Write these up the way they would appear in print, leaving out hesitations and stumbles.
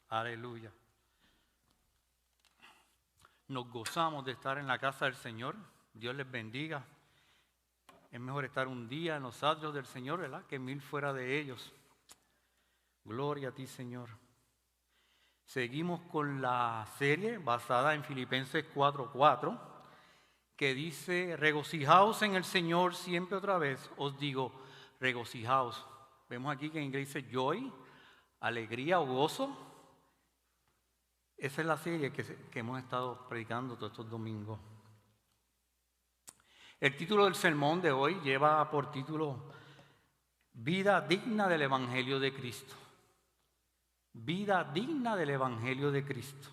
Aleluya. Nos gozamos de estar en la casa del Señor. Dios les bendiga. Es mejor estar un día en los atrios del Señor, ¿verdad?, que 1000 fuera de ellos. Gloria a ti, Señor. Seguimos con la serie basada en Filipenses 4:4, que dice: regocijaos en el Señor. Siempre otra vez os digo, regocijaos. Vemos aquí que en inglés dice joy, alegría o gozo. Esa es la serie que hemos estado predicando todos estos domingos. El título del sermón de hoy lleva por título Vida digna del Evangelio de Cristo. Vida digna del Evangelio de Cristo.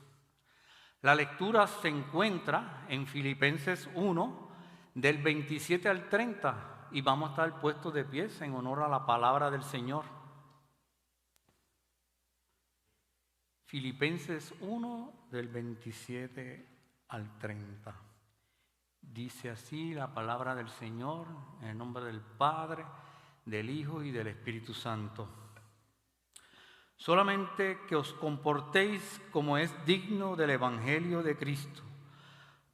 La lectura se encuentra en Filipenses 1, del 27 al 30, y vamos a estar puestos de pies en honor a la palabra del Señor. Filipenses 1, del 27 al 30. Dice así la palabra del Señor, en el nombre del Padre, del Hijo y del Espíritu Santo. Solamente que os comportéis como es digno del Evangelio de Cristo,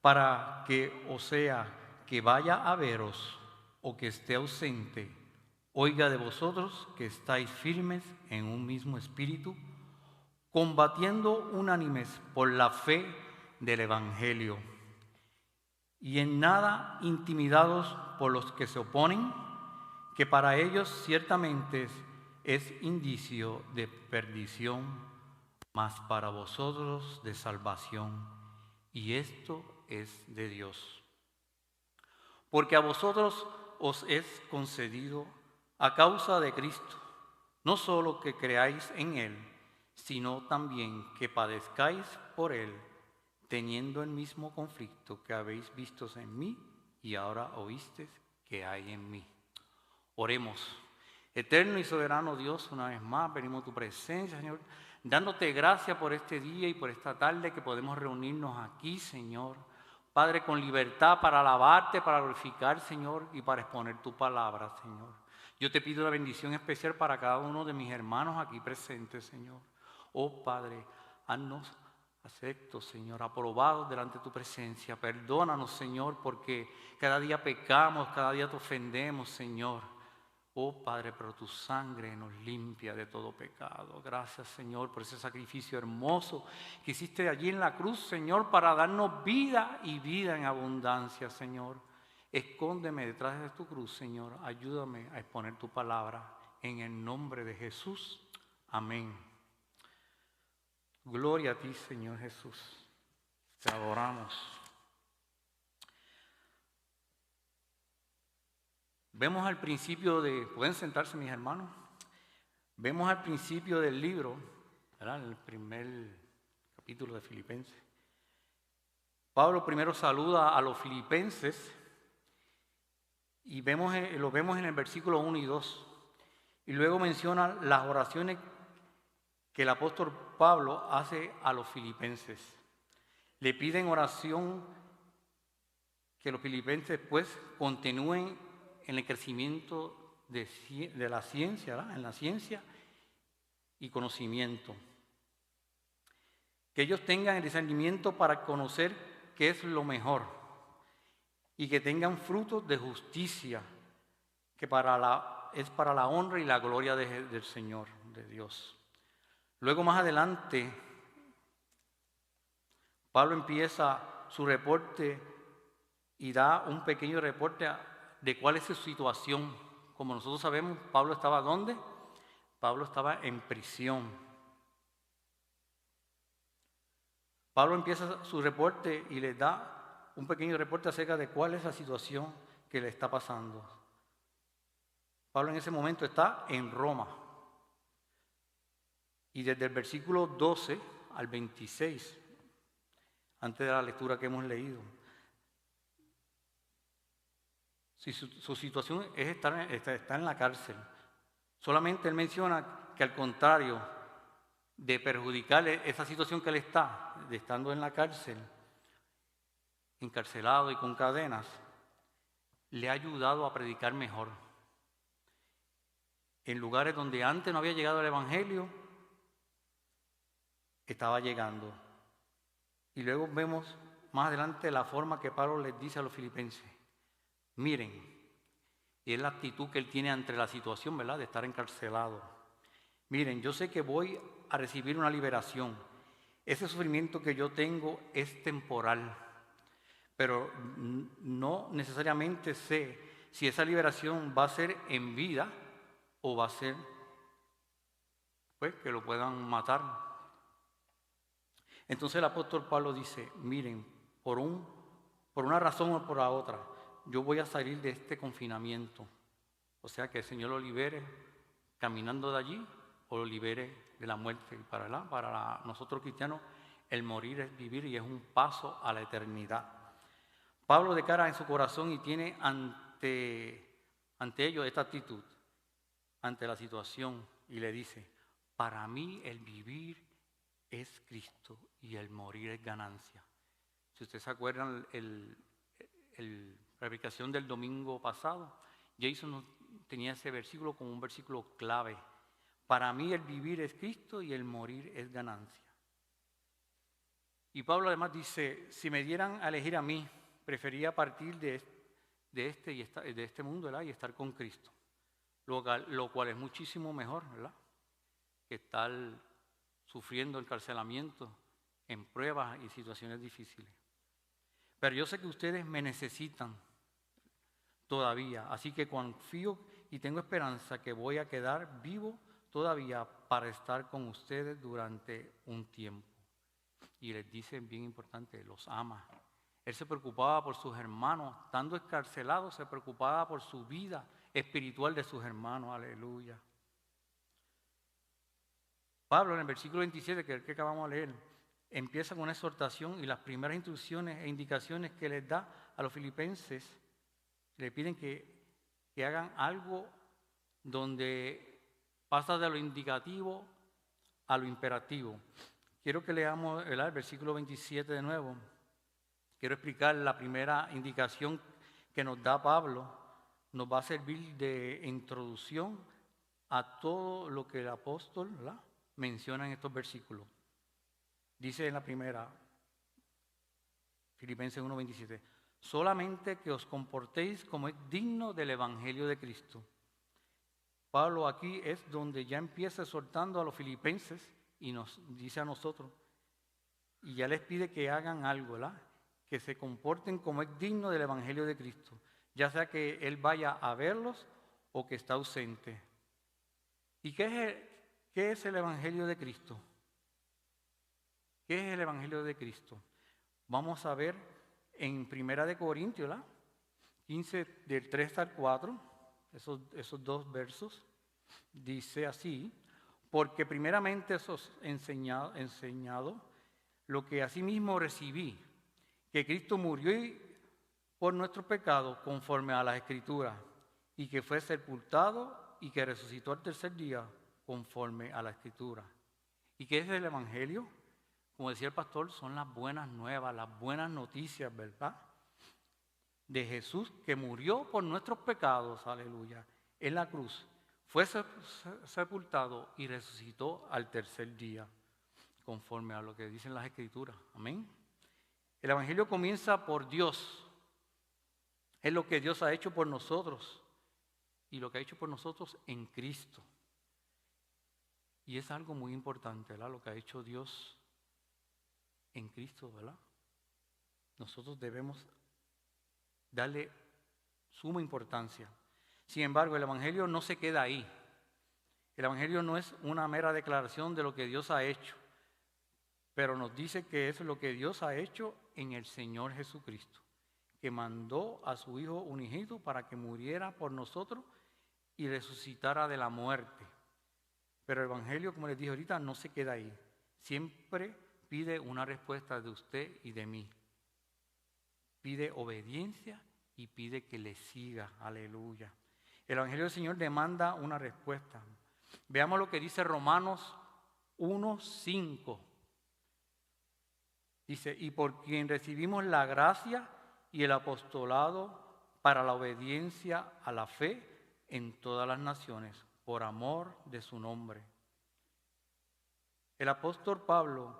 para que, o sea, que vaya a veros o que esté ausente, oiga de vosotros que estáis firmes en un mismo espíritu, combatiendo unánimes por la fe del Evangelio, y en nada intimidados por los que se oponen, que para ellos ciertamente es indicio de perdición, mas para vosotros de salvación, y esto es de Dios. Porque a vosotros os es concedido a causa de Cristo, no solo que creáis en Él, sino también que padezcáis por Él, teniendo el mismo conflicto que habéis visto en mí y ahora oísteis que hay en mí. Oremos. Eterno y soberano Dios, una vez más venimos a tu presencia, Señor, dándote gracias por este día y por esta tarde que podemos reunirnos aquí, Señor. Padre, con libertad para alabarte, para glorificar, Señor, y para exponer tu palabra, Señor. Yo te pido una bendición especial para cada uno de mis hermanos aquí presentes, Señor. Oh Padre, haznos aceptos, Señor, aprobados delante de tu presencia. Perdónanos, Señor, porque cada día pecamos, cada día te ofendemos, Señor. Oh Padre, pero tu sangre nos limpia de todo pecado. Gracias, Señor, por ese sacrificio hermoso que hiciste allí en la cruz, Señor, para darnos vida y vida en abundancia, Señor. Escóndeme detrás de tu cruz, Señor. Ayúdame a exponer tu palabra en el nombre de Jesús. Amén. Gloria a ti, Señor Jesús. Te adoramos. Vemos al principio ¿pueden sentarse mis hermanos? Vemos al principio del libro, ¿verdad?, en el primer capítulo de Filipenses. Pablo primero saluda a los filipenses y lo vemos en el versículo 1 y 2. Y luego menciona las oraciones que el apóstol Pablo hace a los filipenses. Le piden oración que los filipenses pues continúen en el crecimiento de la ciencia, ¿verdad?, en la ciencia y conocimiento. Que ellos tengan el discernimiento para conocer qué es lo mejor y que tengan frutos de justicia, que es para la honra y la gloria del Señor, de Dios. Luego más adelante, Pablo empieza su reporte y da un pequeño reporte de cuál es su situación. Como nosotros sabemos, Pablo estaba ¿dónde? Pablo estaba en prisión. Pablo empieza su reporte y les da un pequeño reporte acerca de cuál es la situación que le está pasando. Pablo en ese momento está en Roma. Y desde el versículo 12 al 26, antes de la lectura que hemos leído, si su situación es está en la cárcel. Solamente él menciona que al contrario de perjudicarle esa situación que él está, de estando en la cárcel, encarcelado y con cadenas, le ha ayudado a predicar mejor. En lugares donde antes no había llegado el Evangelio, estaba llegando. Y luego vemos más adelante la forma que Pablo les dice a los filipenses. Miren, y es la actitud que él tiene ante la situación, ¿verdad?, de estar encarcelado. Miren, yo sé que voy a recibir una liberación. Ese sufrimiento que yo tengo es temporal, pero no necesariamente sé si esa liberación va a ser en vida o va a ser, pues, que lo puedan matar. Entonces el apóstol Pablo dice, miren, por una razón o por la otra, yo voy a salir de este confinamiento. O sea, que el Señor lo libere caminando de allí o lo libere de la muerte. Y para nosotros cristianos, el morir es vivir y es un paso a la eternidad. Pablo declara en su corazón y tiene ante ellos esta actitud, ante la situación, y le dice, para mí el vivir es Cristo y el morir es ganancia. Si ustedes se acuerdan, la predicación del domingo pasado, Jason tenía ese versículo como un versículo clave. Para mí el vivir es Cristo y el morir es ganancia. Y Pablo además dice, si me dieran a elegir a mí, prefería partir de este mundo, ¿verdad?, y estar con Cristo, lo cual es muchísimo mejor, ¿verdad?, que estar sufriendo encarcelamiento en pruebas y situaciones difíciles. Pero yo sé que ustedes me necesitan todavía, así que confío y tengo esperanza que voy a quedar vivo todavía para estar con ustedes durante un tiempo. Y les dice, bien importante, los ama. Él se preocupaba por sus hermanos, estando encarcelado, se preocupaba por su vida espiritual de sus hermanos, aleluya. Pablo en el versículo 27, que es el que acabamos de leer, empieza con una exhortación y las primeras instrucciones e indicaciones que les da a los filipenses, le piden que hagan algo donde pasa de lo indicativo a lo imperativo. Quiero que leamos el versículo 27 de nuevo. Quiero explicar la primera indicación que nos da Pablo. Nos va a servir de introducción a todo lo que el apóstol, ¿verdad?, menciona en estos versículos. Dice en la primera, Filipenses 1:27, solamente que os comportéis como es digno del Evangelio de Cristo. Pablo aquí es donde ya empieza exhortando a los filipenses y nos dice a nosotros, y ya les pide que hagan algo, ¿verdad?, que se comporten como es digno del Evangelio de Cristo, ya sea que Él vaya a verlos o que está ausente. ¿Y qué es el Evangelio de Cristo? ¿Qué es el Evangelio de Cristo? Vamos a ver en 1 Corintios, ¿verdad?, 15, del 3 al 4, esos dos versos, dice así, porque primeramente os he enseñado lo que asimismo recibí, que Cristo murió por nuestros pecados conforme a las Escrituras, y que fue sepultado y que resucitó al tercer día conforme a la Escritura. ¿Y qué es el Evangelio? Como decía el pastor, son las buenas nuevas, las buenas noticias, ¿verdad?, de Jesús que murió por nuestros pecados, aleluya, en la cruz, fue sepultado y resucitó al tercer día, conforme a lo que dicen las Escrituras. Amén. El Evangelio comienza por Dios. Es lo que Dios ha hecho por nosotros y lo que ha hecho por nosotros en Cristo. Y es algo muy importante, ¿verdad?, lo que ha hecho Dios en Cristo, ¿verdad? Nosotros debemos darle suma importancia. Sin embargo, el Evangelio no se queda ahí. El Evangelio no es una mera declaración de lo que Dios ha hecho, pero nos dice que es lo que Dios ha hecho en el Señor Jesucristo, que mandó a su Hijo unigénito para que muriera por nosotros y resucitara de la muerte. Pero el Evangelio, como les dije ahorita, no se queda ahí. Siempre pide una respuesta de usted y de mí. Pide obediencia y pide que le siga. Aleluya. El Evangelio del Señor demanda una respuesta. Veamos lo que dice Romanos 1:5. Dice, y por quien recibimos la gracia y el apostolado para la obediencia a la fe en todas las naciones, por amor de su nombre. El apóstol Pablo,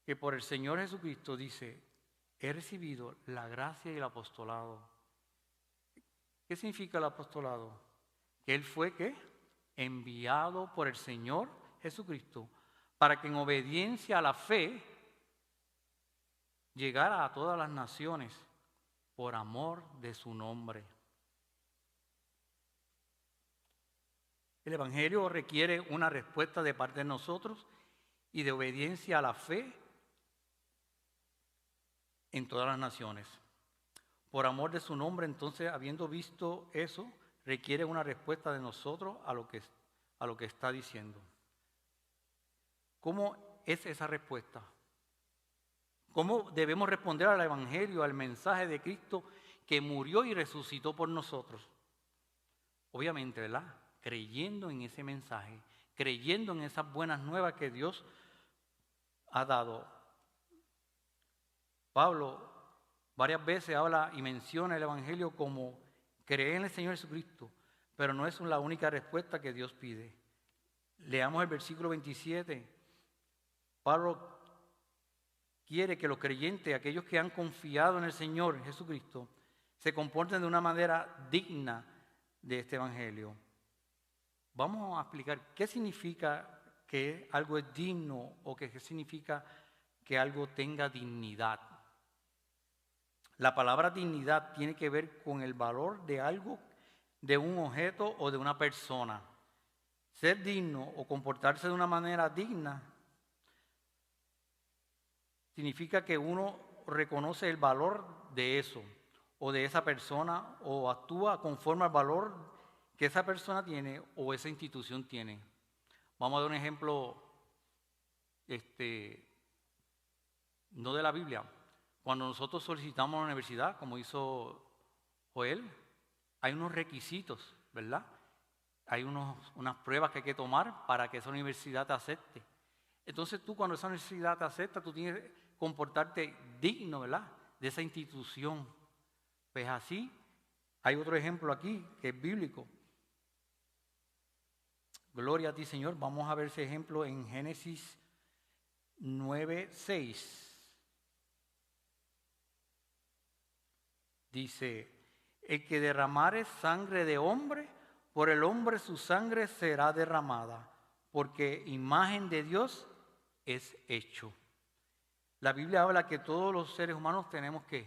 que por el Señor Jesucristo dice, he recibido la gracia y el apostolado. ¿Qué significa el apostolado? Que él fue, ¿qué? Enviado por el Señor Jesucristo para que en obediencia a la fe llegara a todas las naciones por amor de su nombre. El Evangelio requiere una respuesta de parte de nosotros y de obediencia a la fe en todas las naciones. Por amor de su nombre, entonces, habiendo visto eso, requiere una respuesta de nosotros a lo que está diciendo. ¿Cómo es esa respuesta? ¿Cómo debemos responder al Evangelio, al mensaje de Cristo que murió y resucitó por nosotros? Obviamente, ¿verdad? Creyendo en ese mensaje, creyendo en esas buenas nuevas que Dios ha dado. Pablo varias veces habla y menciona el Evangelio como creer en el Señor Jesucristo, pero no es la única respuesta que Dios pide. Leamos el versículo 27. Pablo quiere que los creyentes, aquellos que han confiado en el Señor Jesucristo, se comporten de una manera digna de este Evangelio. Vamos a explicar qué significa que algo es digno o qué significa que algo tenga dignidad. La palabra dignidad tiene que ver con el valor de algo, de un objeto o de una persona. Ser digno o comportarse de una manera digna significa que uno reconoce el valor de eso o de esa persona o actúa conforme al valor que esa persona tiene o esa institución tiene. Vamos a dar un ejemplo, no de la Biblia. Cuando nosotros solicitamos a la universidad, como hizo Joel, hay unos requisitos, ¿verdad? Hay unas pruebas que hay que tomar para que esa universidad te acepte. Entonces tú, cuando esa universidad te acepta, tú tienes que comportarte digno, ¿verdad?, de esa institución. Pues así, hay otro ejemplo aquí que es bíblico. Gloria a ti, Señor. Vamos a ver ese ejemplo en Génesis 9:6. Dice, el que derramare sangre de hombre, por el hombre su sangre será derramada, porque imagen de Dios es hecho. La Biblia habla que todos los seres humanos tenemos ¿qué?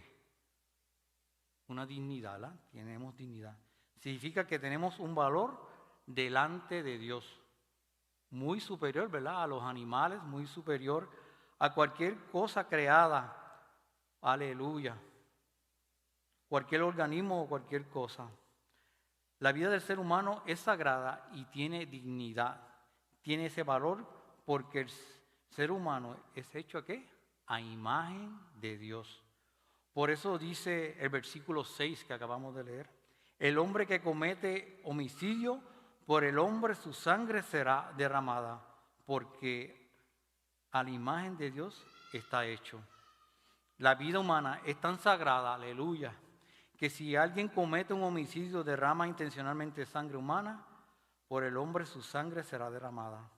Una dignidad, ¿verdad? Tenemos dignidad. Significa que tenemos un valor delante de Dios, muy superior, ¿verdad?, a los animales, muy superior a cualquier cosa creada. Aleluya. Cualquier organismo o cualquier cosa. La vida del ser humano es sagrada y tiene dignidad, tiene ese valor porque el ser humano es hecho ¿a qué? A imagen de Dios. Por eso dice el versículo 6 que acabamos de leer, el hombre que comete homicidio, por el hombre su sangre será derramada, porque a la imagen de Dios está hecho. La vida humana es tan sagrada, aleluya, que si alguien comete un homicidio, derrama intencionalmente sangre humana, por el hombre su sangre será derramada.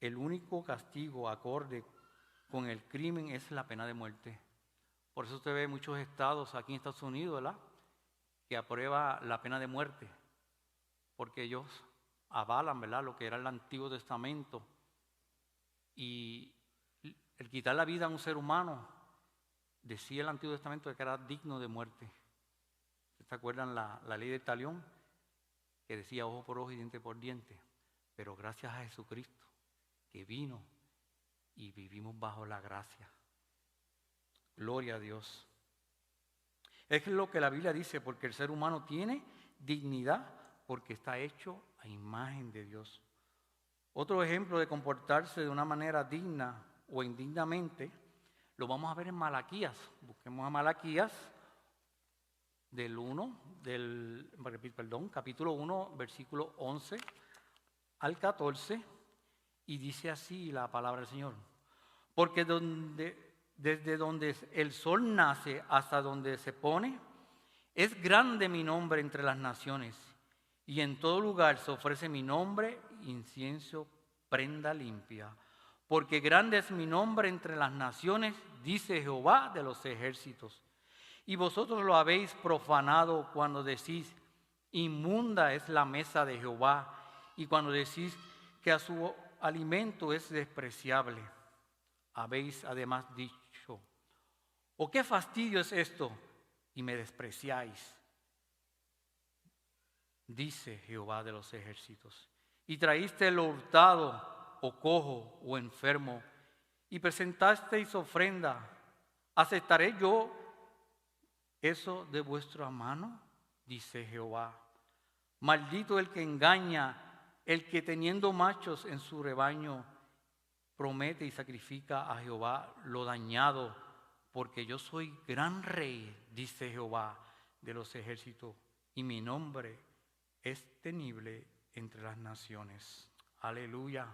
El único castigo acorde con el crimen es la pena de muerte. Por eso usted ve muchos estados aquí en Estados Unidos, ¿verdad?, que aprueba la pena de muerte, porque ellos avalan, ¿verdad?, lo que era el Antiguo Testamento. Y el quitar la vida a un ser humano, decía el Antiguo Testamento que era digno de muerte. ¿Se acuerdan la ley del talión? Que decía ojo por ojo y diente por diente. Pero gracias a Jesucristo, que vino y vivimos bajo la gracia. Gloria a Dios. Es lo que la Biblia dice, porque el ser humano tiene dignidad porque está hecho a imagen de Dios. Otro ejemplo de comportarse de una manera digna o indignamente lo vamos a ver en Malaquías. Busquemos a Malaquías capítulo 1, versículo 11 al 14, y dice así la palabra del Señor. Porque desde donde el sol nace hasta donde se pone, es grande mi nombre entre las naciones, y en todo lugar se ofrece mi nombre, incienso prenda limpia, porque grande es mi nombre entre las naciones, dice Jehová de los ejércitos. Y vosotros lo habéis profanado cuando decís, inmunda es la mesa de Jehová, y cuando decís que a su alimento es despreciable. Habéis además dicho, ¿o qué fastidio es esto? Y me despreciáis, dice Jehová de los ejércitos. Y traíste lo hurtado, o cojo, o enfermo, y presentasteis ofrenda. ¿Aceptaré yo eso de vuestra mano? Dice Jehová. Maldito el que engaña, el que teniendo machos en su rebaño, promete y sacrifica a Jehová lo dañado, porque yo soy gran rey, dice Jehová de los ejércitos, y mi nombre es temible entre las naciones. Aleluya.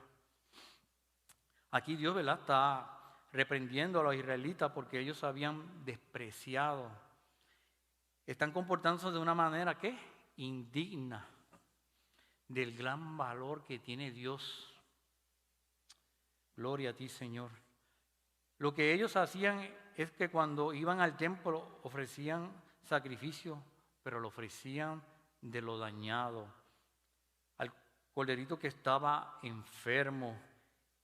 Aquí Dios, ¿verdad?, está reprendiendo a los israelitas porque ellos habían despreciado. Están comportándose de una manera, ¿qué? Indigna del gran valor que tiene Dios. Gloria a ti, Señor. Lo que ellos hacían es que cuando iban al templo ofrecían sacrificio, pero lo ofrecían de lo dañado. Al corderito que estaba enfermo,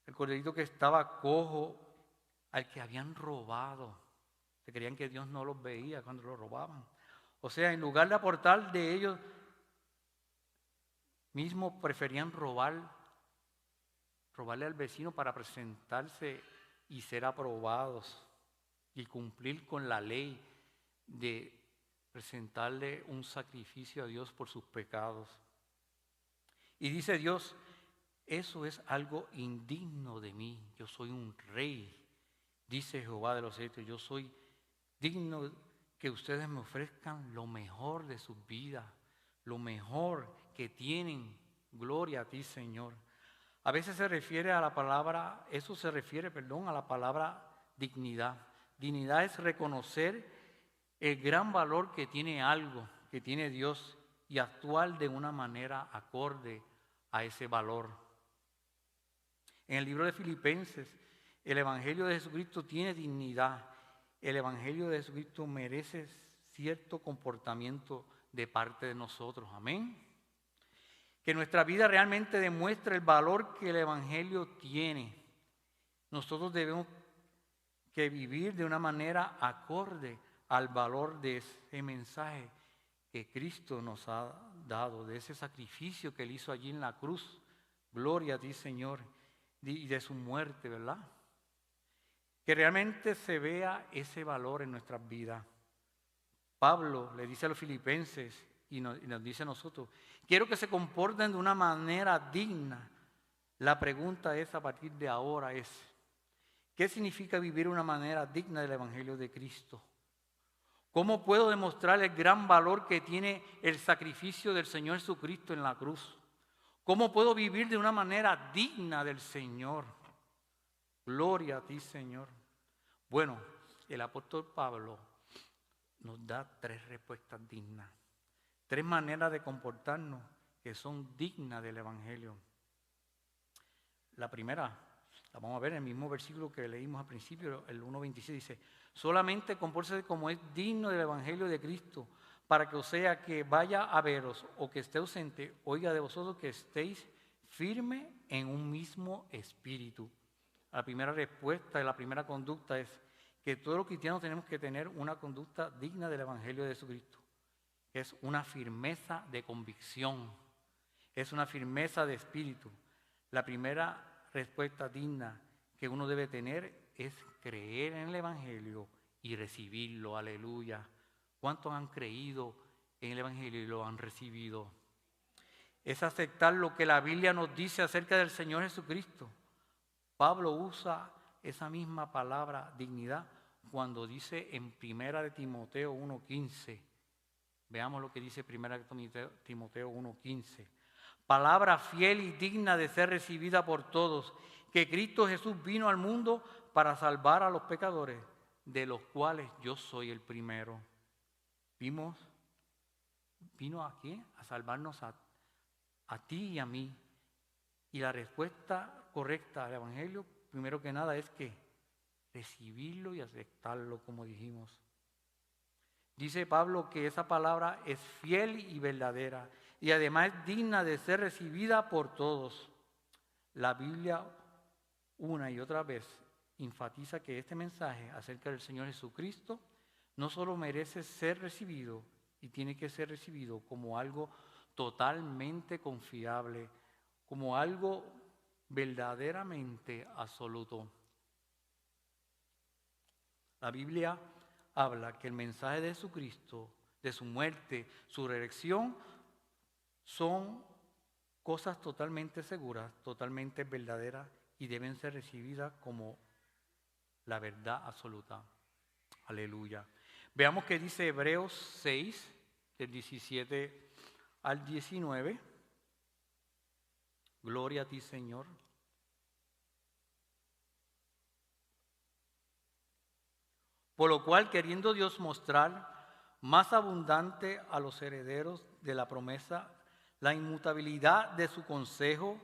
el corderito que estaba cojo, al que habían robado. Se creían que Dios no los veía cuando los robaban. O sea, en lugar de aportar de ellos mismos, preferían robarle al vecino para presentarse y ser aprobados y cumplir con la ley de presentarle un sacrificio a Dios por sus pecados. Y dice Dios, eso es algo indigno de mí. Yo soy un rey, dice Jehová de los ejércitos. Yo soy digno que ustedes me ofrezcan lo mejor de sus vidas, lo mejor que tienen. Gloria a ti, Señor. A veces se refiere a la palabra, a la palabra dignidad. Dignidad es reconocer el gran valor que tiene algo, que tiene Dios, y actuar de una manera acorde a ese valor. En el libro de Filipenses, el Evangelio de Jesucristo tiene dignidad. El Evangelio de Jesucristo merece cierto comportamiento de parte de nosotros. Amén. Que nuestra vida realmente demuestre el valor que el Evangelio tiene. Nosotros debemos que vivir de una manera acorde al valor de ese mensaje que Cristo nos ha dado, de ese sacrificio que Él hizo allí en la cruz. Gloria a ti, Señor, y de su muerte, ¿verdad? Que realmente se vea ese valor en nuestras vidas. Pablo le dice a los filipenses y nos dice a nosotros, quiero que se comporten de una manera digna. La pregunta es a partir de ahora es, ¿qué significa vivir de una manera digna del Evangelio de Cristo? ¿Cómo puedo demostrar el gran valor que tiene el sacrificio del Señor Jesucristo en la cruz? ¿Cómo puedo vivir de una manera digna del Señor? Gloria a ti, Señor. Bueno, el apóstol Pablo nos da 3 respuestas dignas, 3 maneras de comportarnos que son dignas del Evangelio. La primera, la vamos a ver en el mismo versículo que leímos al principio, el 1.26 dice, solamente compórtese como es digno del Evangelio de Cristo, para que o sea que vaya a veros o que esté ausente, oiga de vosotros que estéis firmes en un mismo espíritu. La primera respuesta y la primera conducta es que todos los cristianos tenemos que tener una conducta digna del Evangelio de Jesucristo. Es una firmeza de convicción, es una firmeza de espíritu. La primera respuesta digna que uno debe tener es creer en el Evangelio y recibirlo. Aleluya. ¿Cuántos han creído en el Evangelio y lo han recibido? Es aceptar lo que la Biblia nos dice acerca del Señor Jesucristo. Pablo usa esa misma palabra dignidad cuando dice en 1 Timoteo 1.15. Veamos lo que dice 1 Timoteo 1.15. Palabra fiel y digna de ser recibida por todos, que Cristo Jesús vino al mundo para salvar a los pecadores, de los cuales yo soy el primero. Vino aquí a salvarnos a ti y a mí. Y la respuesta correcta al Evangelio, primero que nada, es que recibirlo y aceptarlo, como dijimos. Dice Pablo que esa palabra es fiel y verdadera y además es digna de ser recibida por todos. La Biblia una y otra vez enfatiza que este mensaje acerca del Señor Jesucristo no solo merece ser recibido y tiene que ser recibido como algo totalmente confiable, como algo verdaderamente absoluto. La Biblia habla que el mensaje de Jesucristo, de su muerte, su resurrección, son cosas totalmente seguras, totalmente verdaderas y deben ser recibidas como la verdad absoluta. Aleluya. Veamos qué dice Hebreos 6, del 17 al 19. Gloria a ti, Señor. Por lo cual, queriendo Dios mostrar más abundante a los herederos de la promesa la inmutabilidad de su consejo,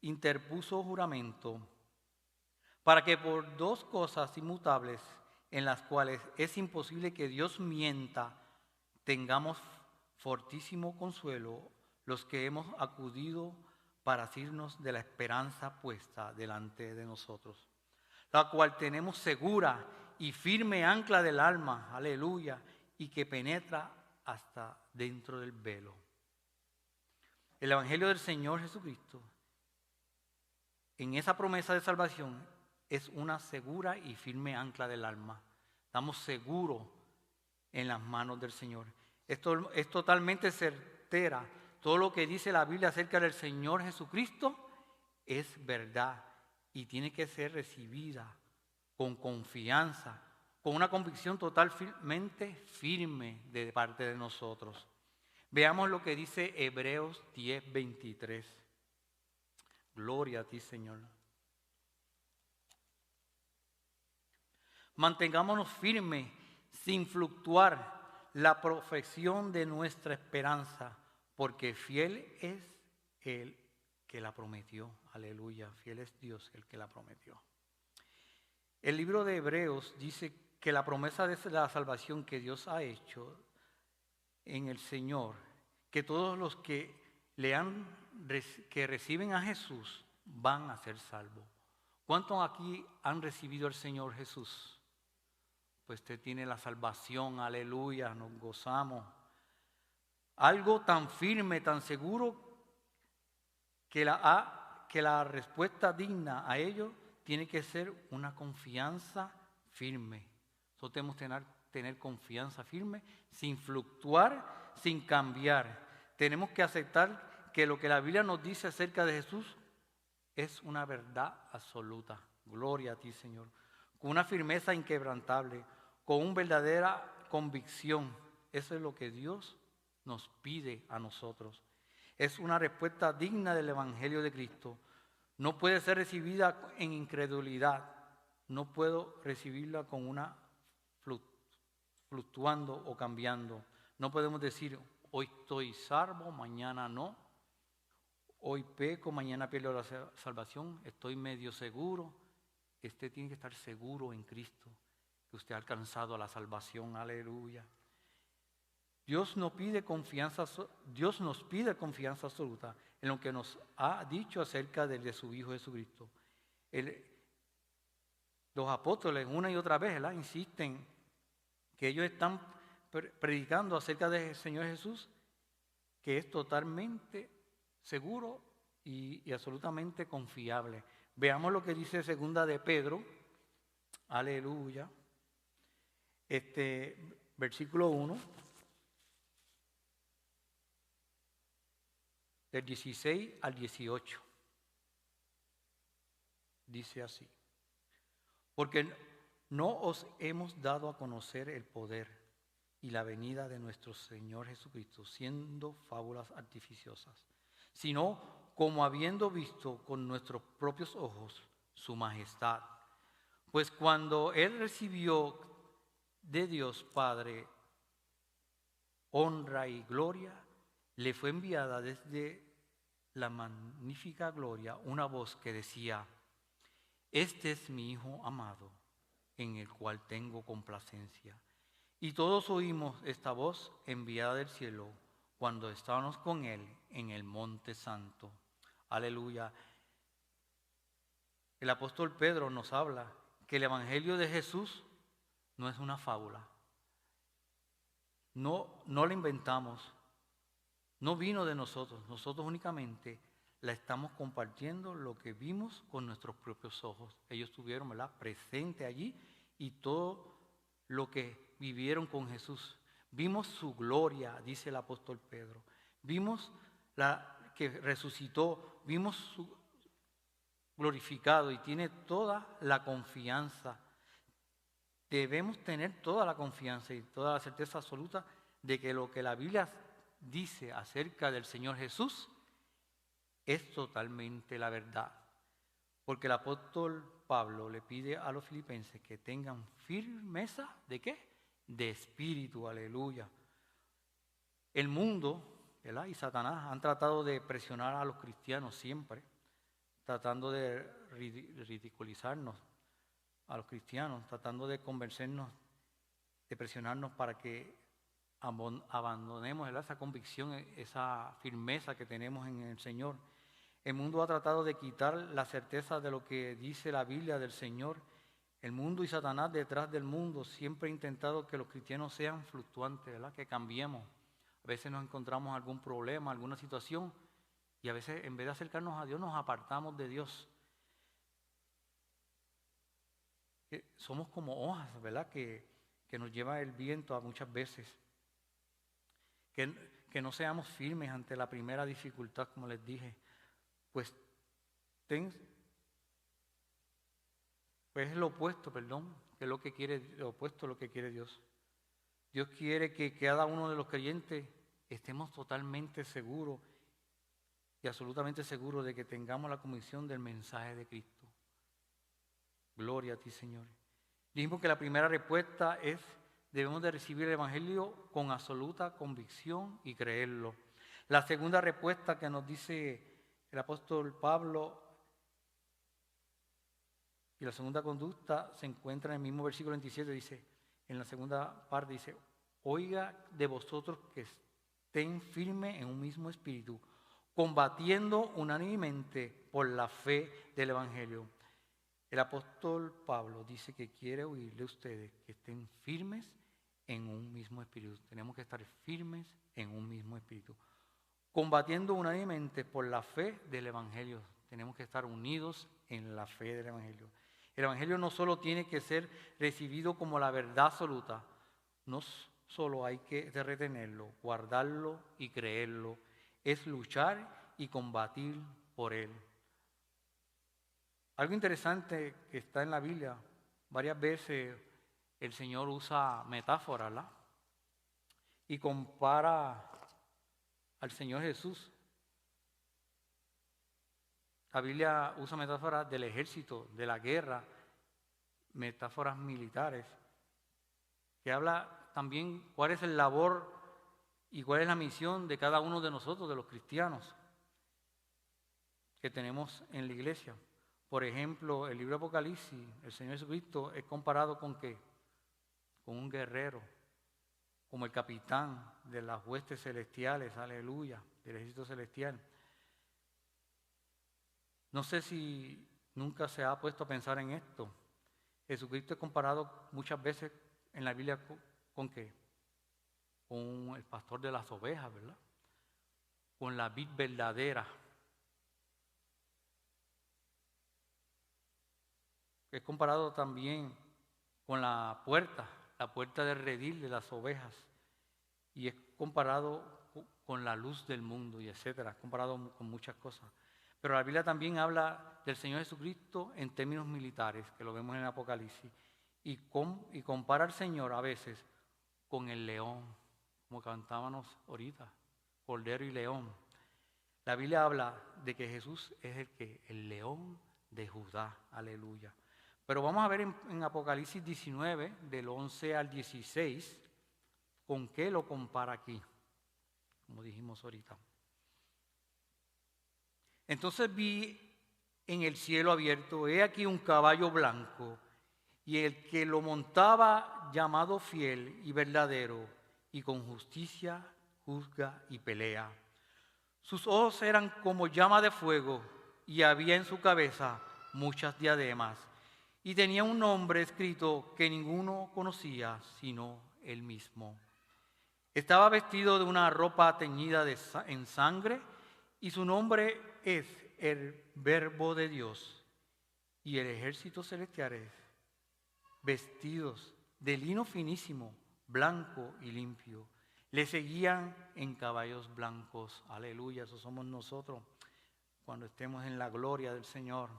interpuso juramento, para que por dos cosas inmutables, en las cuales es imposible que Dios mienta, tengamos fortísimo consuelo los que hemos acudido para asirnos de la esperanza puesta delante de nosotros, la cual tenemos segura y firme ancla del alma, aleluya, y que penetra hasta dentro del velo. El Evangelio del Señor Jesucristo, en esa promesa de salvación, es una segura y firme ancla del alma. Estamos seguros en las manos del Señor. Esto es totalmente certera. Todo lo que dice la Biblia acerca del Señor Jesucristo es verdad y tiene que ser recibida con confianza, con una convicción totalmente firme de parte de nosotros. Veamos lo que dice Hebreos 10:23. Gloria a ti, Señor. Mantengámonos firmes, sin fluctuar, la profesión de nuestra esperanza, porque fiel es el que la prometió. Aleluya, fiel es Dios el que la prometió. El libro de Hebreos dice que la promesa de la salvación que Dios ha hecho en el Señor, que todos los que que reciben a Jesús van a ser salvos. ¿Cuántos aquí han recibido al Señor Jesús? Pues usted tiene la salvación, aleluya, nos gozamos. Algo tan firme, tan seguro, que la respuesta digna a ello tiene que ser una confianza firme. Nosotros tenemos que tener confianza firme, sin fluctuar, sin cambiar. Tenemos que aceptar que lo que la Biblia nos dice acerca de Jesús es una verdad absoluta. Gloria a ti, Señor. Con una firmeza inquebrantable, con una verdadera convicción. Eso es lo que Dios nos pide a nosotros. Es una respuesta digna del Evangelio de Cristo. No puede ser recibida en incredulidad. No puedo recibirla con una fluctuando o cambiando. No podemos decir, hoy estoy salvo, mañana no. Hoy peco, mañana pierdo la salvación. Estoy medio seguro. Usted tiene que estar seguro en Cristo, que usted ha alcanzado la salvación. Aleluya. Dios nos pide confianza absoluta en lo que nos ha dicho acerca de su Hijo Jesucristo. Los apóstoles una y otra vez, ¿verdad?, insisten que ellos están predicando acerca del Señor Jesús, que es totalmente seguro y absolutamente confiable. Veamos lo que dice segunda de Pedro, aleluya, versículo 1, del 16 al 18. Dice así: porque no os hemos dado a conocer el poder y la venida de nuestro Señor Jesucristo, siendo fábulas artificiosas, sino como habiendo visto con nuestros propios ojos su majestad. Pues cuando Él recibió de Dios Padre honra y gloria, le fue enviada desde la magnífica gloria una voz que decía: este es mi Hijo amado, en el cual tengo complacencia. Y todos oímos esta voz enviada del cielo cuando estábamos con Él en el Monte Santo. Aleluya. El apóstol Pedro nos habla que el Evangelio de Jesús no es una fábula. No la inventamos. No vino de nosotros. Nosotros únicamente la estamos compartiendo lo que vimos con nuestros propios ojos. Ellos estuvieron, ¿verdad?, presente allí y todo lo que vivieron con Jesús. Vimos su gloria, dice el apóstol Pedro. Vimos que resucitó, vimos su glorificado y tiene toda la confianza. Debemos tener toda la confianza y toda la certeza absoluta de que lo que la Biblia dice acerca del Señor Jesús es totalmente la verdad. Porque el apóstol Pablo le pide a los filipenses que tengan firmeza, ¿de qué? De espíritu, aleluya. El mundo, ¿verdad?, y Satanás han tratado de presionar a los cristianos siempre, tratando de ridiculizarnos a los cristianos, tratando de convencernos, de presionarnos para que abandonemos, ¿verdad?, esa convicción, esa firmeza que tenemos en el Señor. El mundo ha tratado de quitar la certeza de lo que dice la Biblia del Señor. El mundo y Satanás detrás del mundo siempre ha intentado que los cristianos sean fluctuantes, ¿verdad?, que cambiemos. A veces nos encontramos algún problema, alguna situación, y a veces en vez de acercarnos a Dios nos apartamos de Dios. Somos como hojas, ¿verdad?, que nos lleva el viento a muchas veces. Que no seamos firmes ante la primera dificultad, como les dije. Pues es lo opuesto, perdón, que es lo que quiere, lo opuesto a lo que quiere Dios. Dios quiere que cada uno de los creyentes estemos totalmente seguros y absolutamente seguros de que tengamos la convicción del mensaje de Cristo. Gloria a ti, Señor. Dijimos que la primera respuesta es: debemos de recibir el Evangelio con absoluta convicción y creerlo. La segunda respuesta que nos dice el apóstol Pablo, y la segunda conducta se encuentra en el mismo versículo 27, dice, en la segunda parte dice: oiga de vosotros que estén firmes en un mismo espíritu, combatiendo unánimemente por la fe del Evangelio. El apóstol Pablo dice que quiere oír de ustedes que estén firmes en un mismo espíritu. Tenemos que estar firmes en un mismo espíritu. Combatiendo unánimemente por la fe del Evangelio. Tenemos que estar unidos en la fe del Evangelio. El Evangelio no solo tiene que ser recibido como la verdad absoluta, no solo hay que retenerlo, guardarlo y creerlo, es luchar y combatir por él. Algo interesante que está en la Biblia, varias veces el Señor usa metáforas, ¿verdad?, y compara al Señor Jesús. La Biblia usa metáforas del ejército, de la guerra, metáforas militares, que habla también cuál es el labor y cuál es la misión de cada uno de nosotros, de los cristianos que tenemos en la iglesia. Por ejemplo, el libro de Apocalipsis, el Señor Jesucristo es comparado ¿con qué? Con un guerrero, como el capitán de las huestes celestiales, aleluya, del ejército celestial. No sé si nunca se ha puesto a pensar en esto. Jesucristo es comparado muchas veces en la Biblia ¿con qué? Con el pastor de las ovejas, ¿verdad? Con la vid verdadera. Es comparado también con la puerta del redil de las ovejas. Y es comparado con la luz del mundo y etcétera. Es comparado con muchas cosas. Pero la Biblia también habla del Señor Jesucristo en términos militares, que lo vemos en el Apocalipsis. Y compara al Señor a veces con el león, como cantábamos ahorita, cordero y león. La Biblia habla de que Jesús es el león de Judá, aleluya. Pero vamos a ver en Apocalipsis 19, del 11 al 16, con qué lo compara aquí, como dijimos ahorita. Entonces vi en el cielo abierto, he aquí un caballo blanco, y el que lo montaba llamado Fiel y Verdadero, y con justicia juzga y pelea. Sus ojos eran como llama de fuego, y había en su cabeza muchas diademas, y tenía un nombre escrito que ninguno conocía sino él mismo. Estaba vestido de una ropa teñida en sangre, y su nombre es el Verbo de Dios. Y el ejército celestiales, vestidos de lino finísimo, blanco y limpio, le seguían en caballos blancos. Aleluya, eso somos nosotros cuando estemos en la gloria del Señor.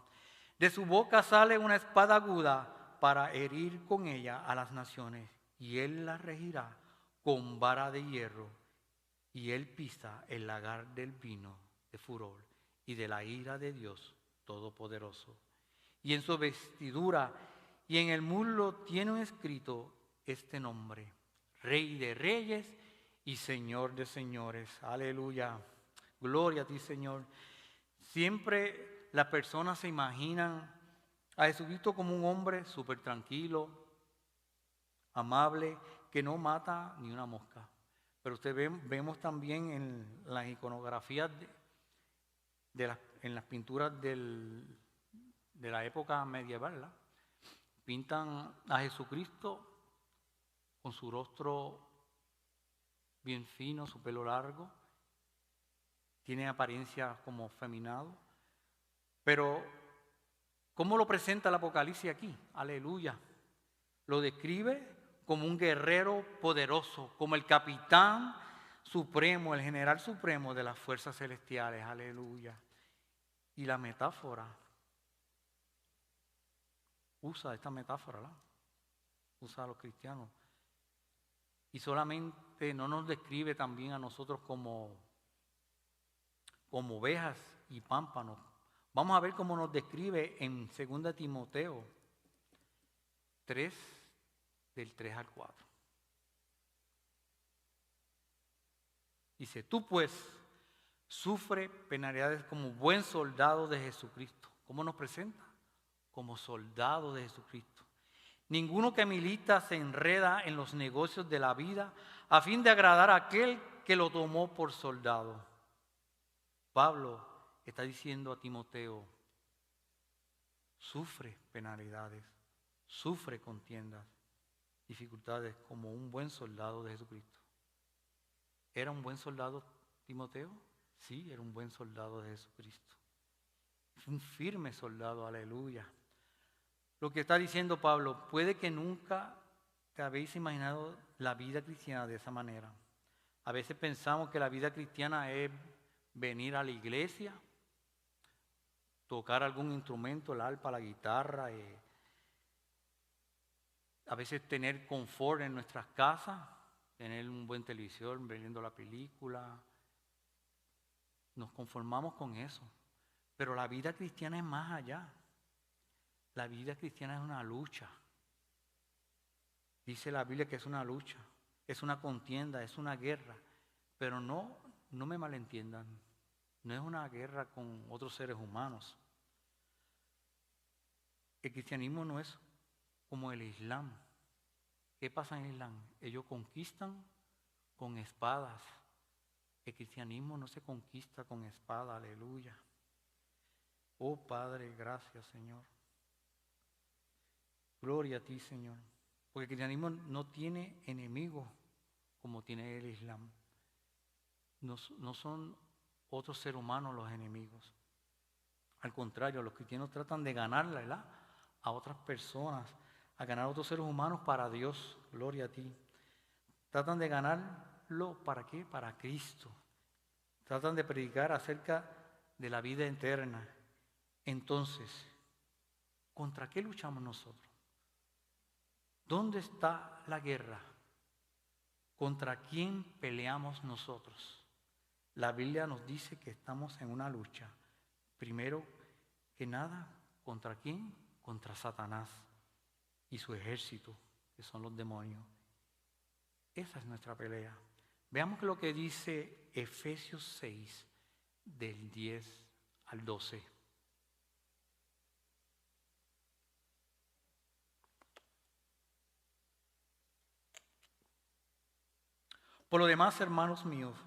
De su boca sale una espada aguda para herir con ella a las naciones, y él las regirá con vara de hierro, y él pisa el lagar del vino de furor y de la ira de Dios Todopoderoso. Y en su vestidura y en el muslo tiene escrito este nombre: Rey de Reyes y Señor de Señores. Aleluya. Gloria a ti, Señor. Siempre las personas se imaginan a Jesucristo como un hombre súper tranquilo, amable, que no mata ni una mosca. Pero vemos también en las iconografías en las pinturas de la época medieval, ¿verdad? Pintan a Jesucristo con su rostro bien fino, su pelo largo, tiene apariencia como feminado, pero ¿cómo lo presenta el Apocalipsis aquí? Aleluya. Lo describe como un guerrero poderoso, como el capitán supremo, el general supremo de las fuerzas celestiales. Aleluya. Y la metáfora, usa esta metáfora, ¿verdad? Usa a los cristianos. Y solamente no nos describe también a nosotros como ovejas y pámpanos. Vamos a ver cómo nos describe en 2 Timoteo 3, del 3 al 4. Dice: tú pues sufre penalidades como buen soldado de Jesucristo. ¿Cómo nos presenta? Como soldado de Jesucristo. Ninguno que milita se enreda en los negocios de la vida a fin de agradar a aquel que lo tomó por soldado. Pablo está diciendo a Timoteo: sufre penalidades, sufre contiendas, dificultades como un buen soldado de Jesucristo. ¿Era un buen soldado Timoteo? Sí, era un buen soldado de Jesucristo. Un firme soldado, aleluya. Lo que está diciendo Pablo, puede que nunca te habéis imaginado la vida cristiana de esa manera. A veces pensamos que la vida cristiana es venir a la iglesia, tocar algún instrumento, el arpa, la guitarra, a veces tener confort en nuestras casas, tener un buen televisor, viendo la película. Nos conformamos con eso. Pero la vida cristiana es más allá. La vida cristiana es una lucha. Dice la Biblia que es una lucha, es una contienda, es una guerra. Pero no me malentiendan, no es una guerra con otros seres humanos. El cristianismo no es como el Islam. ¿Qué pasa en el Islam? Ellos conquistan con espadas. El cristianismo no se conquista con espada, aleluya. Oh Padre, gracias, Señor. Gloria a ti, Señor. Porque el cristianismo no tiene enemigos como tiene el Islam. No son otros seres humanos los enemigos. Al contrario, los cristianos tratan de ganarla, ¿verdad?, a otras personas, a ganar a otros seres humanos para Dios. Gloria a ti. Tratan de ganarlo, ¿para qué? Para Cristo. Tratan de predicar acerca de la vida eterna. Entonces, ¿contra qué luchamos nosotros? ¿Dónde está la guerra? ¿Contra quién peleamos nosotros? La Biblia nos dice que estamos en una lucha. Primero que nada, ¿contra quién? Contra Satanás y su ejército, que son los demonios. Esa es nuestra pelea. Veamos lo que dice Efesios 6, del 10 al 12. Por lo demás, hermanos míos,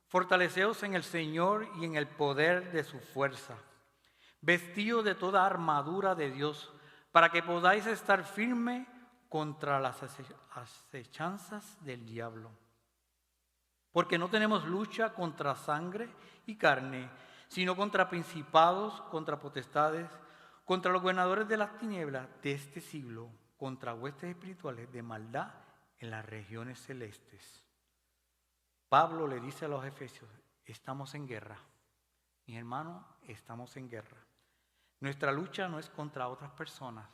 fortaleceos en el Señor y en el poder de su fuerza, vestidos de toda armadura de Dios, para que podáis estar firme contra las acechanzas del diablo. Porque no tenemos lucha contra sangre y carne, sino contra principados, contra potestades, contra los gobernadores de las tinieblas de este siglo, contra huestes espirituales de maldad en las regiones celestes. Pablo le dice a los efesios, estamos en guerra. Mis hermanos, estamos en guerra. Nuestra lucha no es contra otras personas.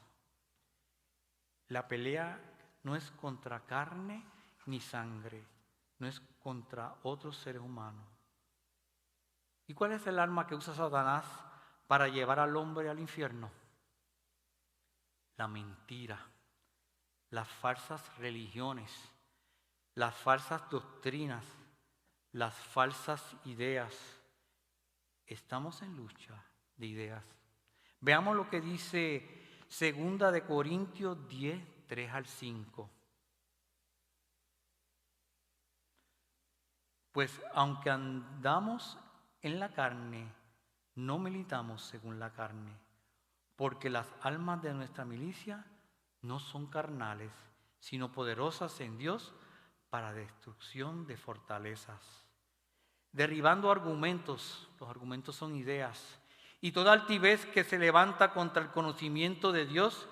La pelea no es contra carne ni sangre, no es contra otros seres humanos. ¿Y cuál es el arma que usa Satanás para llevar al hombre al infierno? La mentira, las falsas religiones, las falsas doctrinas, las falsas ideas. Estamos en lucha de ideas. Veamos lo que dice 2 Corintios 10, 3 al 5. Pues aunque andamos en la carne, no militamos según la carne, porque las almas de nuestra milicia no son carnales, sino poderosas en Dios para destrucción de fortalezas, derribando argumentos. Los argumentos son ideas, y toda altivez que se levanta contra el conocimiento de Dios,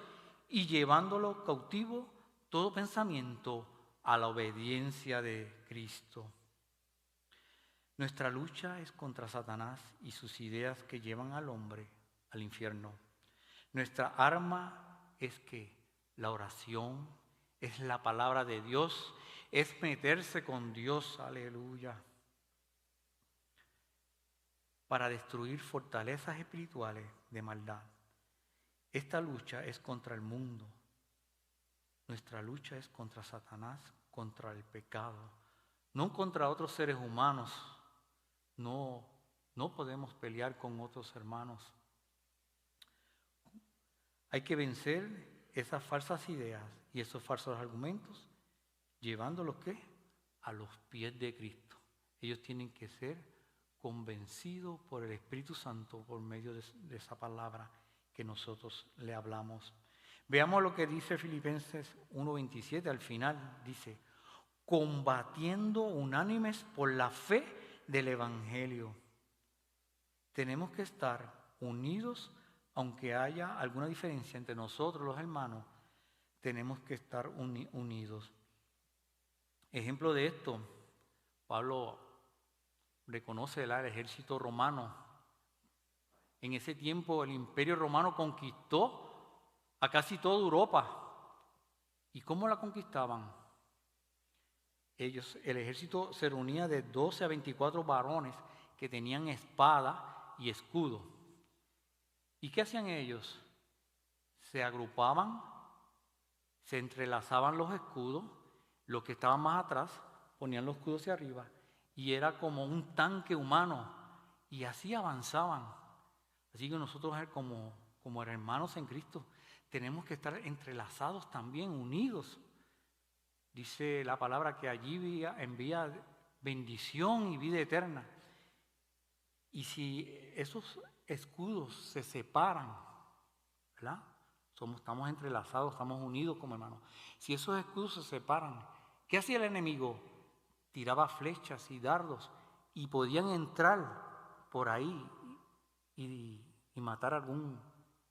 y llevándolo cautivo todo pensamiento a la obediencia de Cristo. Nuestra lucha es contra Satanás y sus ideas que llevan al hombre al infierno. Nuestra arma es que la oración, es la palabra de Dios, es meterse con Dios, aleluya, para destruir fortalezas espirituales de maldad. Esta lucha es contra el mundo. Nuestra lucha es contra Satanás, contra el pecado, no contra otros seres humanos. No podemos pelear con otros hermanos. Hay que vencer esas falsas ideas y esos falsos argumentos, llevándolos ¿qué? A los pies de Cristo. Ellos tienen que ser convencidos por el Espíritu Santo por medio de esa palabra que nosotros le hablamos. Veamos lo que dice Filipenses 1:27 al final. Dice, combatiendo unánimes por la fe del Evangelio. Tenemos que estar unidos, aunque haya alguna diferencia entre nosotros los hermanos, tenemos que estar unidos. Ejemplo de esto, Pablo reconoce el ejército romano. En ese tiempo el Imperio Romano conquistó a casi toda Europa. ¿Y cómo la conquistaban? El ejército se reunía de 12 a 24 varones que tenían espada y escudo. ¿Y qué hacían ellos? Se agrupaban, se entrelazaban los escudos, los que estaban más atrás ponían los escudos hacia arriba y era como un tanque humano y así avanzaban. Así que nosotros como hermanos en Cristo tenemos que estar entrelazados también, unidos. Dice la palabra que allí envía bendición y vida eterna. Y si esos escudos se separan, ¿verdad? Estamos entrelazados, estamos unidos como hermanos. Si esos escudos se separan, ¿qué hacía el enemigo? Tiraba flechas y dardos y podían entrar por ahí y matar a algún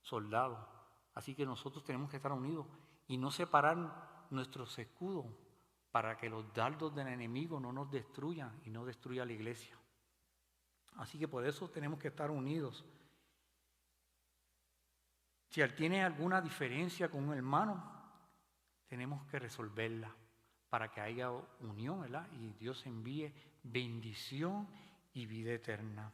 soldado. Así que nosotros tenemos que estar unidos y no separar nuestros escudos para que los dardos del enemigo no nos destruyan y no destruya la iglesia. Así que por eso tenemos que estar unidos. Si tiene alguna diferencia con un hermano, tenemos que resolverla para que haya unión, ¿verdad? Y Dios envíe bendición y vida eterna.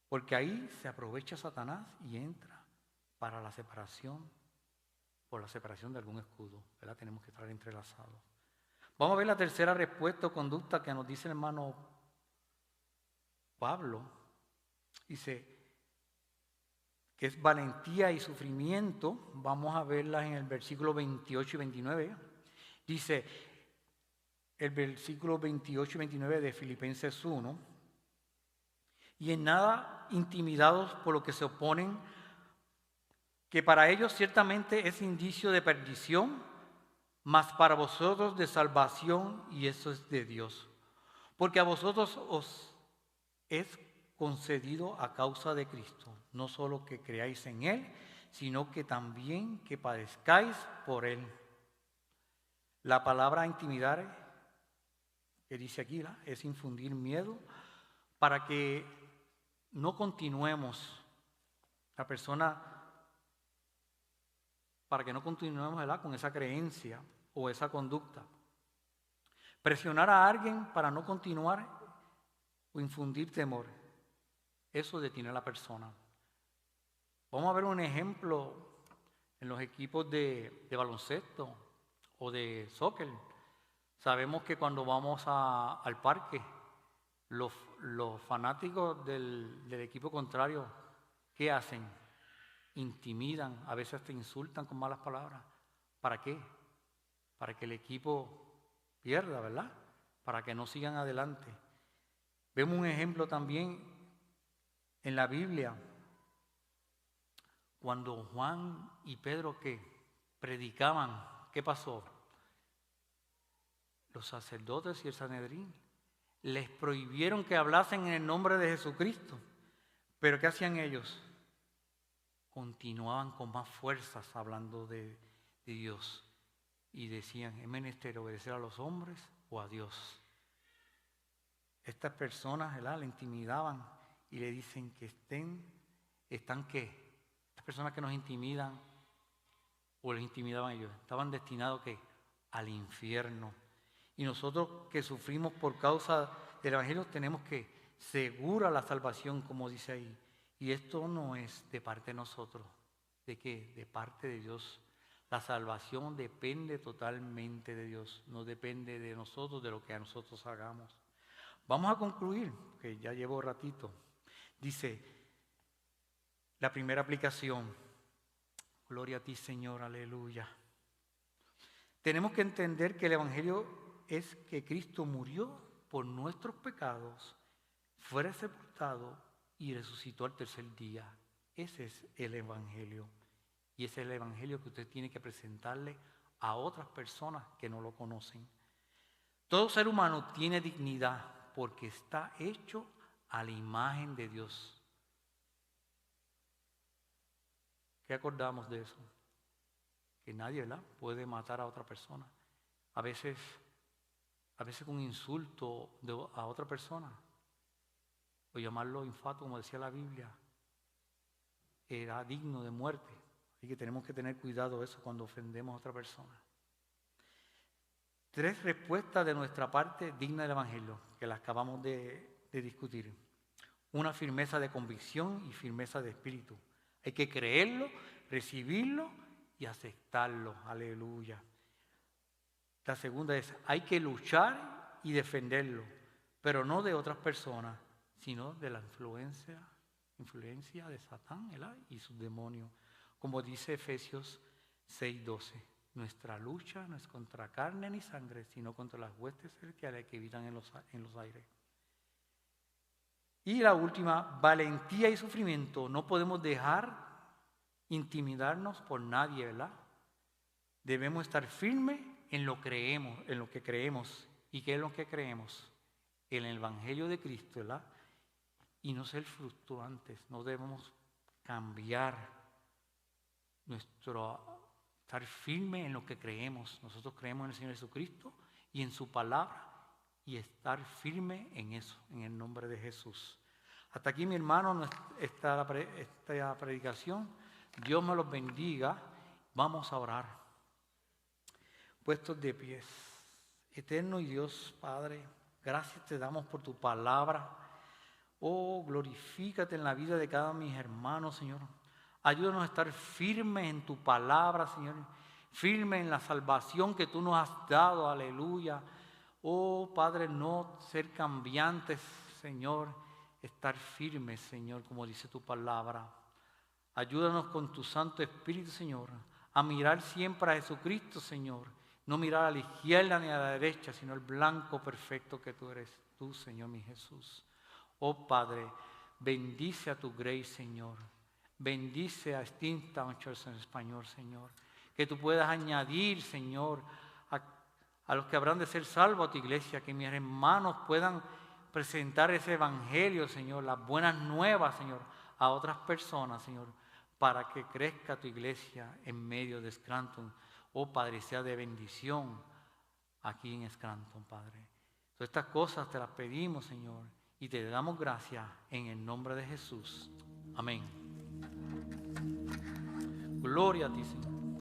Porque ahí se aprovecha Satanás y entra para la separación, por la separación de algún escudo, ¿verdad? Tenemos que estar entrelazados. Vamos a ver la tercera respuesta o conducta que nos dice el hermano Pablo Dice que es valentía y sufrimiento. Vamos a verlas en el versículo 28 y 29. Dice el versículo 28 y 29 de Filipenses 1. Y en nada intimidados por lo que se oponen, que para ellos ciertamente es indicio de perdición, mas para vosotros de salvación, y eso es de Dios. Porque a vosotros os es concedido a causa de Cristo, no solo que creáis en Él, sino que también que padezcáis por Él. La palabra intimidar, que dice aquí, ¿la? Es infundir miedo para que no continuemos, la persona, para que no continuemos, ¿verdad?, con esa creencia o esa conducta. Presionar a alguien para no continuar o infundir temor, eso detiene a la persona. Vamos a ver un ejemplo en los equipos de baloncesto o de soccer. Sabemos que cuando vamos al parque, los fanáticos del equipo contrario, ¿qué hacen? Intimidan, a veces te insultan con malas palabras. ¿Para qué? Para que el equipo pierda, ¿verdad? Para que no sigan adelante. Vemos un ejemplo también en la Biblia, cuando Juan y Pedro que predicaban, ¿qué pasó? Los sacerdotes y el Sanedrín les prohibieron que hablasen en el nombre de Jesucristo. Pero ¿qué hacían ellos? Continuaban con más fuerzas hablando de Dios. Y decían, ¿es menester obedecer a los hombres o a Dios? Estas personas, ¿verdad?, le intimidaban y le dicen que ¿están qué? Estas personas que nos intimidan o les intimidaban a ellos, estaban destinados ¿qué? Al infierno. Y nosotros que sufrimos por causa del Evangelio tenemos que segura la salvación, como dice ahí. Y esto no es de parte de nosotros. ¿De qué? De parte de Dios. La salvación depende totalmente de Dios. No depende de nosotros, de lo que a nosotros hagamos. Vamos a concluir, que ya llevo ratito. Dice, la primera aplicación. Gloria a ti, Señor, aleluya. Tenemos que entender que el Evangelio es que Cristo murió por nuestros pecados, fue sepultado y resucitó al tercer día. Ese es el Evangelio. Y ese es el Evangelio que usted tiene que presentarle a otras personas que no lo conocen. Todo ser humano tiene dignidad porque está hecho a la imagen de Dios. ¿Qué acordamos de eso? Que nadie, ¿verdad?, puede matar a otra persona. A veces con insulto a otra persona, o llamarlo infato, como decía la Biblia, era digno de muerte. Así que tenemos que tener cuidado de eso cuando ofendemos a otra persona. 3 respuestas de nuestra parte dignas del Evangelio, que las acabamos de discutir. Una firmeza de convicción y firmeza de espíritu. Hay que creerlo, recibirlo y aceptarlo. Aleluya. La segunda es, hay que luchar y defenderlo, pero no de otras personas, sino de la influencia de Satán, ¿verdad?, y sus demonios. Como dice Efesios 6:12, nuestra lucha no es contra carne ni sangre, sino contra las huestes celestiales que habitan en los aires. Y la última, valentía y sufrimiento. No podemos dejar intimidarnos por nadie, ¿verdad? Debemos estar firmes en lo que creemos. ¿Y qué es lo que creemos? En el Evangelio de Cristo, ¿verdad? Y no ser fluctuantes. No debemos cambiar estar firmes en lo que creemos. Nosotros creemos en el Señor Jesucristo y en su palabra, y estar firme en eso, en el nombre de Jesús. Hasta aquí, mi hermano, esta predicación. Dios me los bendiga. Vamos a orar. Puestos de pies. Eterno y Dios Padre, gracias te damos por tu palabra. Oh, glorifícate en la vida de cada uno de mis hermanos, Señor. Ayúdanos a estar firmes en tu palabra, Señor. Firmes en la salvación que tú nos has dado. Aleluya. Oh, Padre, no ser cambiantes, Señor, estar firmes, Señor, como dice tu palabra. Ayúdanos con tu Santo Espíritu, Señor, a mirar siempre a Jesucristo, Señor. No mirar a la izquierda ni a la derecha, sino el blanco perfecto que tú eres, tú, Señor, mi Jesús. Oh Padre, bendice a tu Grace, Señor. Bendice a Steamtown Church en español, Señor. Que tú puedas añadir, Señor, a los que habrán de ser salvos a tu iglesia, que mis hermanos puedan presentar ese evangelio, Señor, las buenas nuevas, Señor, a otras personas, Señor, para que crezca tu iglesia en medio de Scranton. Oh Padre, sea de bendición aquí en Scranton, Padre. Todas estas cosas te las pedimos, Señor, y te damos gracias en el nombre de Jesús. Amén. Gloria a ti, Señor.